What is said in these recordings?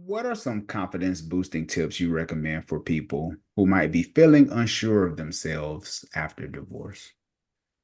What are some confidence boosting tips you recommend for people who might be feeling unsure of themselves after divorce?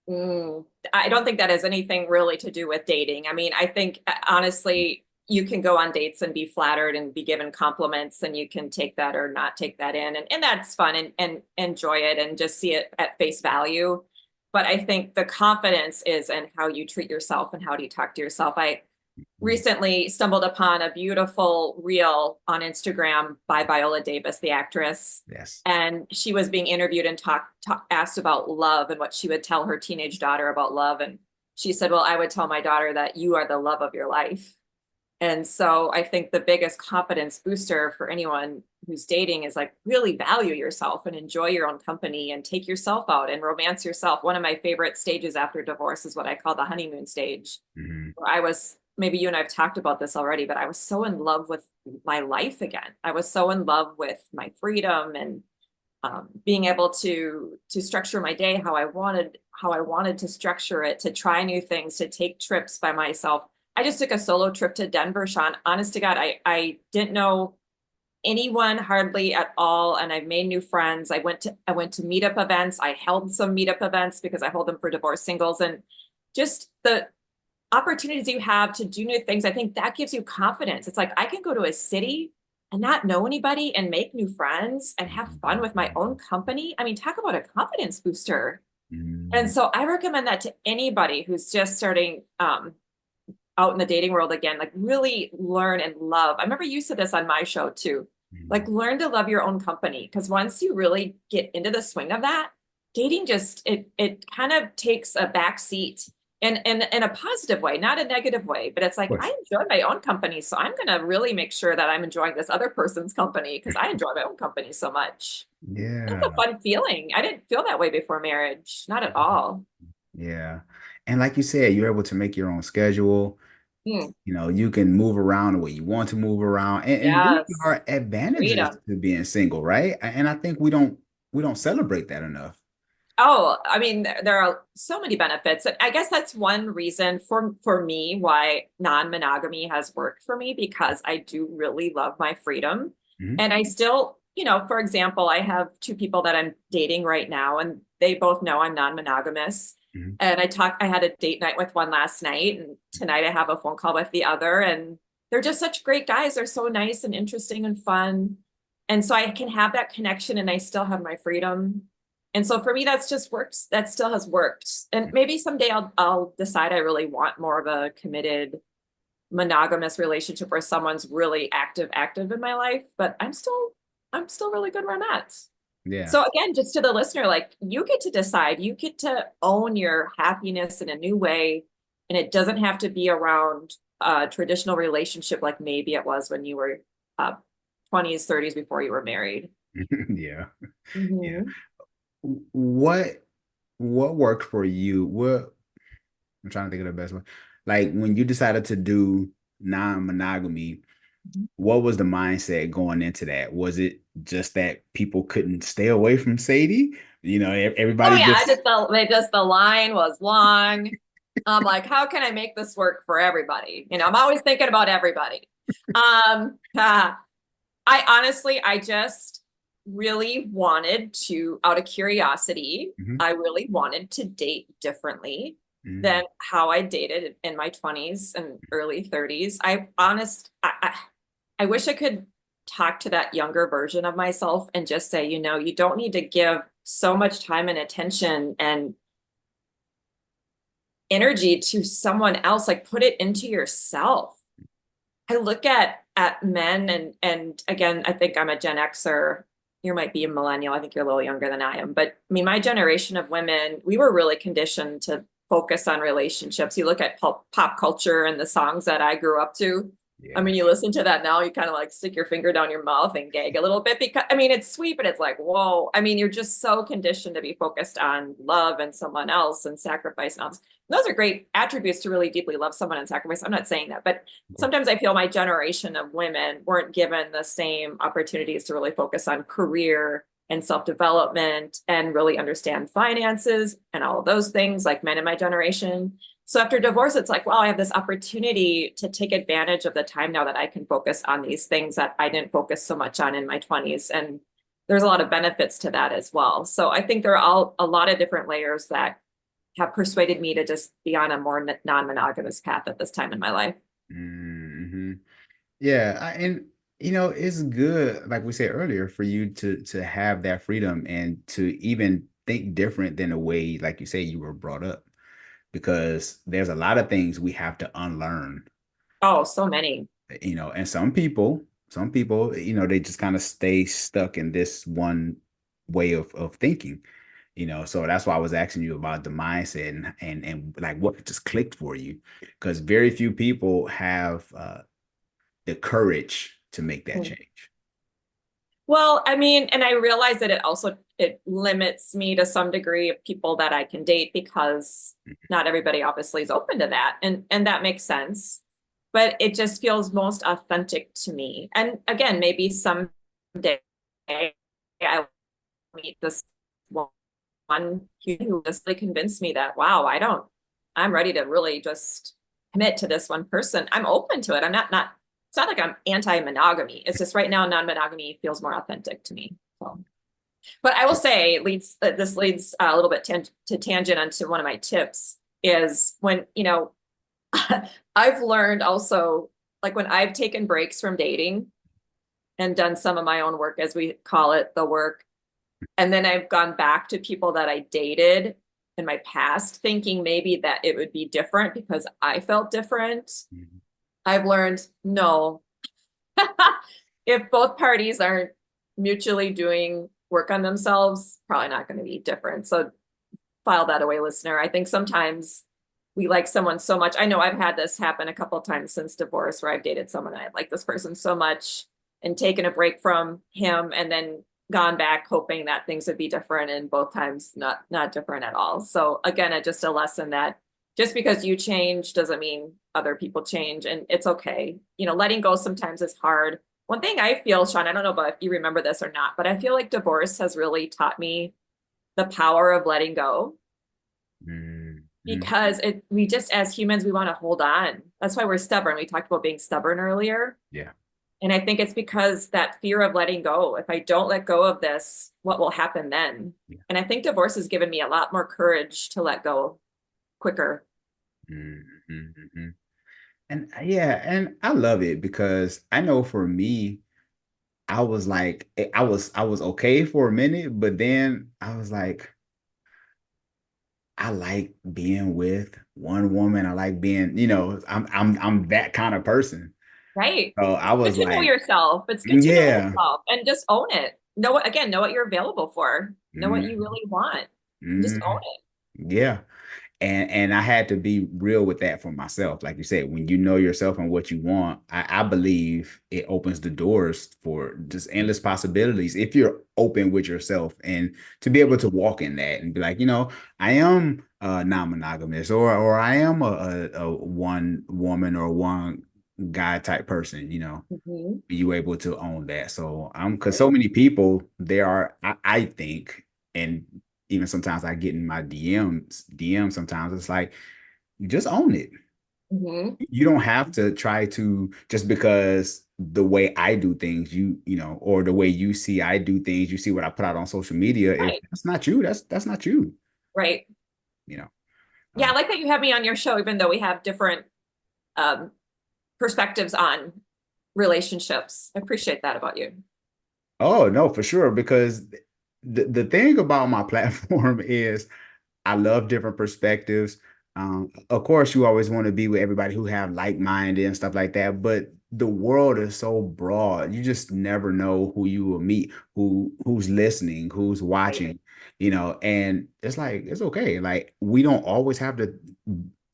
Mm, I don't think that has anything really to do with dating. I mean, I think honestly, you can go on dates and be flattered and be given compliments, and you can take that or not take that in, and that's fun and enjoy it and just see it at face value. But I think the confidence is in how you treat yourself and how do you talk to yourself. I recently stumbled upon a beautiful reel on Instagram by Viola Davis, the actress. Yes. And she was being interviewed and asked about love and what she would tell her teenage daughter about love. And she said, well, I would tell my daughter that you are the love of your life. And so I think the biggest confidence booster for anyone who's dating is like really value yourself and enjoy your own company and take yourself out and romance yourself. One of my favorite stages after divorce is what I call the honeymoon stage. Hmm. Where I was, maybe you and I've talked about this already, but I was so in love with my life again. I was so in love with my freedom and being able to structure my day how I wanted to structure it, to try new things, to take trips by myself. I just took a solo trip to Denver, Sean. Honest to God, I didn't know anyone hardly at all, and I've made new friends. I went to meetup events. I held some meetup events because I hold them for divorced singles, and just the opportunities you have to do new things, I think that gives you confidence. It's like I can go to a city and not know anybody and make new friends and have fun with my own company. I mean, talk about a confidence booster. And Hmm. so I recommend that to anybody who's just starting out in the dating world again, like really learn and love. I remember you said this on my show too. Like learn to love your own company because once you really get into the swing of that, dating just it kind of takes a back seat in a positive way, not a negative way. But it's Of like course. I enjoy my own company, so I'm gonna really make sure that I'm enjoying this other person's company because I enjoy my own company so much. That's a Yeah. fun feeling. I didn't feel that way before marriage, not at all. Yeah. And like you said, you're able to make your own schedule. Mm, You can move around the way you want to move around. And these yes, are advantages freedom. to being single, right? And I think we don't celebrate that enough. Oh, I mean, there are so many benefits. I guess that's one reason for me why non-monogamy has worked for me because I do really love my freedom. Hmm. And I still, for example, I have two people that I'm dating right now, and they both know I'm non-monogamous. Hmm. And I had a date night with one last night, and tonight I have a phone call with the other, and they're just such great guys. They're so nice and interesting and fun. And so I can have that connection and I still have my freedom. And so for me, that's just worked. That still has worked. And maybe someday I'll decide I really want more of a committed monogamous relationship where someone's really active in my life. But I'm still really good where I'm at. Yeah. So again, just to the listener, like you get to decide, you get to own your happiness in a new way. And it doesn't have to be around a traditional relationship like maybe it was when you were uh, 20s, 30s before you were married. Yeah. Yeah. Mhm. What what worked for you? What I'm trying to think of the best one. Like when you decided to do non-monogamy, what was the mindset going into that? Was it just that people couldn't stay away from Sadie? Oh Everybody yeah, I just just felt they just the line was long. I'm like, how can I make this work for everybody? I'm always thinking about everybody. I honestly, I just really wanted to, out of curiosity, Mhm. I really wanted to date differently Mhm. than how I dated in my 20s and early 30s. I wish I could talk to that younger version of myself and just say, you don't need to give so much time and attention and energy to someone else. Like put it into yourself. I look at men and again, I think I'm a Gen Xer. You might be a millennial. I think you're a little younger than I am. But I mean, my generation of women, we were really conditioned to focus on relationships. You look at pop culture and the songs that I grew up to. I Yeah. mean, you listen to that now, you kind of like stick your finger down your mouth and gag a little bit because I mean, it's sweet, but it's like, whoa. I mean, you're just so conditioned to be focused on love and someone else and sacrifice and all this. Those are great attributes to really deeply love someone and sacrifice. I'm not saying that, but Of course. sometimes I feel my generation of women weren't given the same opportunities to really focus on career and self-development and really understand finances and all of those things like men in my generation. So after divorce, it's like, wow, I have this opportunity to take advantage of the time now that I can focus on these things that I didn't focus so much on in my 20s. And there's a lot of benefits to that as well. So I think there are all a lot of different layers that have persuaded me to just be on a more non-monogamous path at this time in my life. Hmm. Yeah, and it's good, like we said earlier, for you to have that freedom and to even think different than the way, like you say, you were brought up, because there's a lot of things we have to unlearn. Oh, so many. And some people, they just kind of stay stuck in this one way of thinking. So that's why I was asking you about the mindset and like what just clicked for you, because very few people have the courage to make that change. Well, I mean, and I realize that it limits me to some degree of people that I can date because not everybody obviously is open to that. And that makes sense. But it just feels most authentic to me. And again, maybe someday I will meet this one who just like convinced me that, wow, I'm ready to really just commit to this one person. I'm open to it. It's not like I'm anti-monogamy. It's just right now non-monogamy feels more authentic to me. So, but I will say this leads a little bit to tangent onto one of my tips is when, I've learned also, like when I've taken breaks from dating and done some of my own work, as we call it, the work, and then I've gone back to people that I dated in my past, thinking maybe that it would be different because I felt different. Mhm. I've learned no, if both parties aren't mutually doing work on themselves, probably not going to be different. So file that away, listener. I think sometimes we like someone so much. I know I've had this happen a couple of times since divorce where I've dated someone and I like this person so much and taken a break from him and then gone back hoping that things would be different, and both times not different at all. So again, just a lesson that just because you change doesn't mean other people change, and it's okay. Letting go sometimes is hard. One thing I feel, Sean, I don't know about if you remember this or not, but I feel like divorce has really taught me the power of letting go, Mhm. because we just, as humans, we want to hold on. That's why we're stubborn. We talked about being stubborn earlier. Yeah. And I think it's because that fear of letting go. If I don't let go of this, what will happen then? Yeah. And I think divorce has given me a lot more courage to let go quicker. Mhm. And yeah, and I love it because I know for me, I was like, I was okay for a minute, but then I was like, I like being with one woman. I like being, I'm that kind of person. Right. So I Good was to know like, yourself. It's good to know yeah. yourself and just own it. Know what you're available for. Know what you Mhm. really want. And just own Mhm. it. Yeah. And I had to be real with that for myself. Like you said, when you know yourself and what you want, I believe it opens the doors for just endless possibilities if you're open with yourself and to be able to walk in that and be like, I am non-monogamous, or I am a one woman or one guy type person, Mhm. you able to own that. So because so many people there are, I think, and even sometimes I get in my DM sometimes it's like you just own it. Mhm. You don't have to try to, just because the way I do things, or the way you see I do things, you see what I put out on social media. If Right. that's not you, that's not you, Right. you know. Yeah, I Uh, like that you have me on your show, even though we have different um, perspectives on relationships. I appreciate that about you. oh no, for sure. Because the thing about my platform is I love different perspectives. Of course, you always want to be with everybody who have like-minded and stuff like that, but the world is so broad. You just never know who you will meet, who's listening, who's Right. watching, and it's like it's okay. Like we don't always have to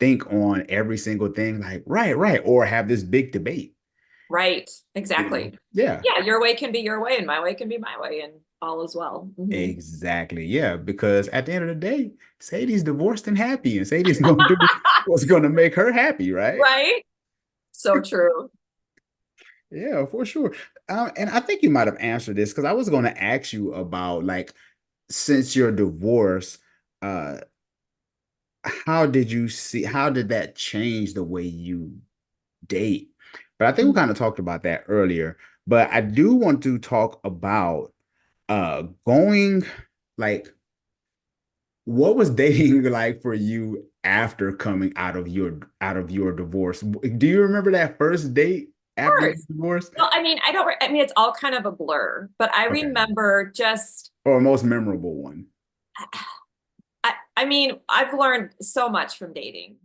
think on every single thing, like right, right, or have this big debate, Right. Exactly. Yeah. Yeah, your way can be your way and my way can be my way, and all is well. Exactly. Yeah. Because at the end of the day, Sadie's divorced and happy, and Sadie's going to do what's going to make her happy, right? Right? So true. Yeah, for sure. And I think you might have answered this because I was going to ask you about, like, since your divorce, uh, how did that change the way you date? But I think we kind of talked about that earlier. But I do want to talk about going like what was dating like for you after coming out of your divorce? Do you remember that first date after your Course. divorce? Well, I mean, I don't, I mean, it's all kind of a blur, but I Okay. remember just, Or most memorable one. I mean, I've learned so much from dating.